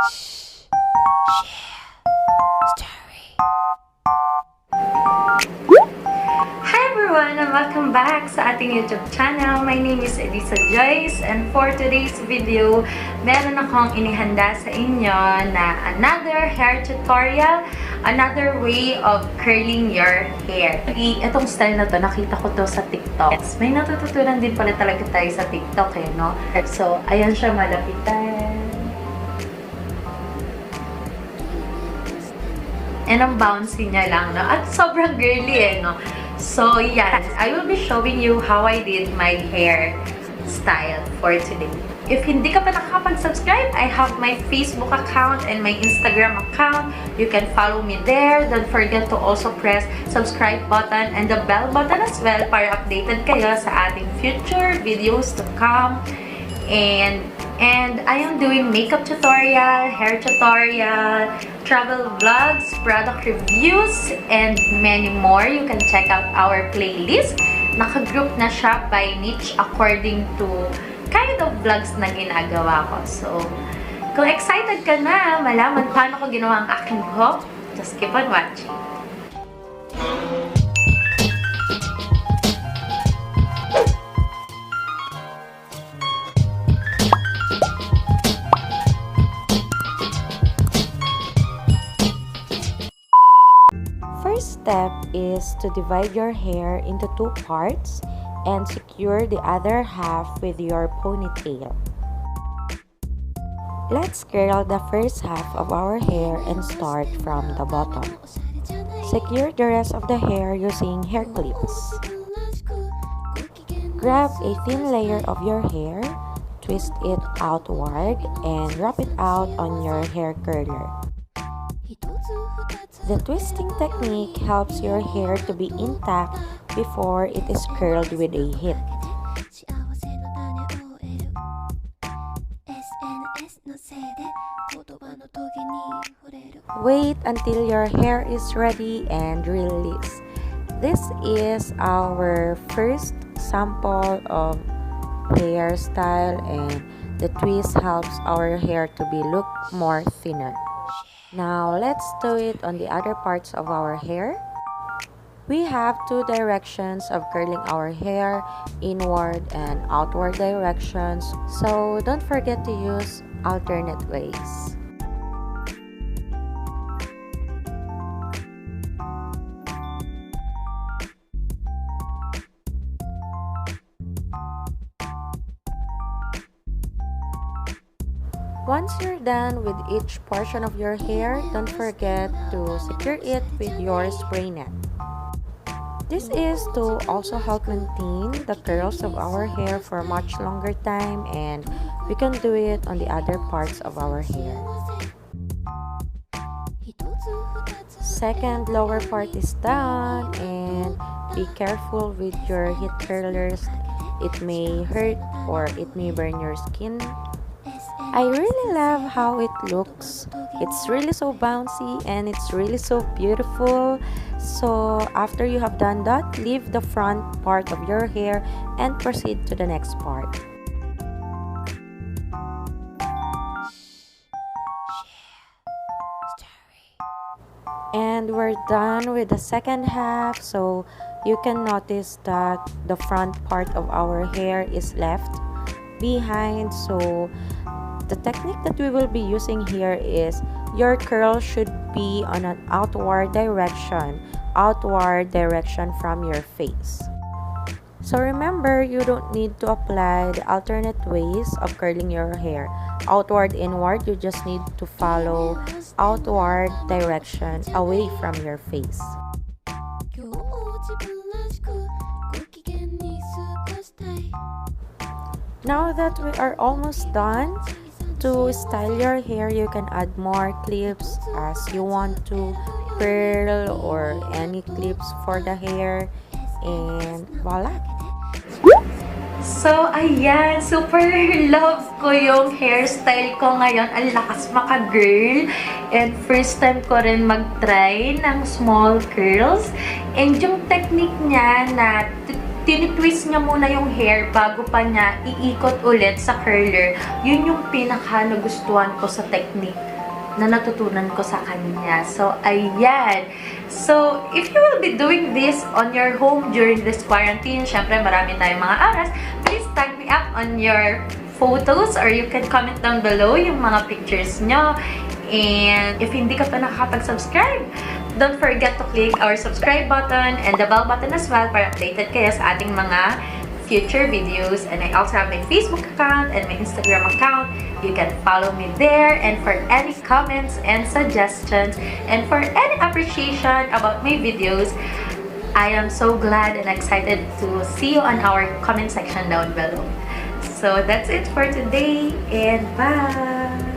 And welcome back sa ating YouTube channel. My name is Edizza Joyce, and for today's video, meron akong inihanda sa inyo na another hair tutorial, another way of curling your hair. Itong style na to, nakita ko to sa TikTok. May natututunan din pala talaga tayo sa TikTok no? So, ayan siya, malapitan. And ang bouncy niya lang, no? At sobrang girly no? So, yes, I will be showing you how I did my hair style for today. If hindi ka pa nakakapag-subscribe, I have my Facebook account and my Instagram account. You can follow me there. Don't forget to also press subscribe button and the bell button as well para updated kayo sa ating future videos to come. And I am doing makeup tutorial, hair tutorial, travel vlogs, product reviews, and many more. You can check out our playlist. Naka-group na siya by niche according to kind of vlogs na ginagawa ko. So, kung excited ka na malaman paano ko ginawa ang aking buhok, just keep on watching. First step is to divide your hair into two parts and secure the other half with your ponytail. Let's curl the first half of our hair and start from the bottom. Secure the rest of the hair using hair clips. Grab a thin layer of your hair, twist it outward, and wrap it out on your hair curler. The twisting technique helps your hair to be intact before it is curled with a heat. Wait until your hair is ready and release. This is our first sample of hairstyle, and the twist helps our hair to be look more thinner. Now, let's do it on the other parts of our hair. We have two directions of curling our hair, inward and outward directions, so don't forget to use alternate ways. Once you're done with each portion of your hair, don't forget to secure it with your spray net. This is to also help maintain the curls of our hair for a much longer time, and we can do it on the other parts of our hair. Second lower part is done, and be careful with your heat curlers. It may hurt or it may burn your skin. I really love how it looks. It's really so bouncy and it's really so beautiful. So after you have done that, leave the front part of your hair and proceed to the next part. And we're done with the second half, so you can notice that the front part of our hair is left behind. So the technique that we will be using here is your curl should be on an outward direction from your face. So remember, you don't need to apply the alternate ways of curling your hair. Outward, inward, you just need to follow outward direction away from your face. Now that we are almost done, to style your hair, you can add more clips as you want to, pearl or any clips for the hair, and voila! So, ayan. Super love ko yung hairstyle ko ngayon. Ang lakas maka-girl. And first time ko rin mag-try ng small curls. And yung technique niya na tinitwist niya muna yung hair bago pa niya iikot ulit sa curler. Yun yung pinaka nagustuhan ko sa technique na natutunan ko sa kanya. So, ayan. So, if you will be doing this on your home during this quarantine, syempre marami tayong mga oras, please tag me up on your photos or you can comment down below yung mga pictures nyo. And if hindi ka pa nakakapag-subscribe, don't forget to click our subscribe button and the bell button as well para updated kayo sa ating mga future videos. And I also have my Facebook account and my Instagram account. You can follow me there. And for any comments and suggestions and for any appreciation about my videos, I am so glad and excited to see you on our comment section down below. So that's it for today and bye!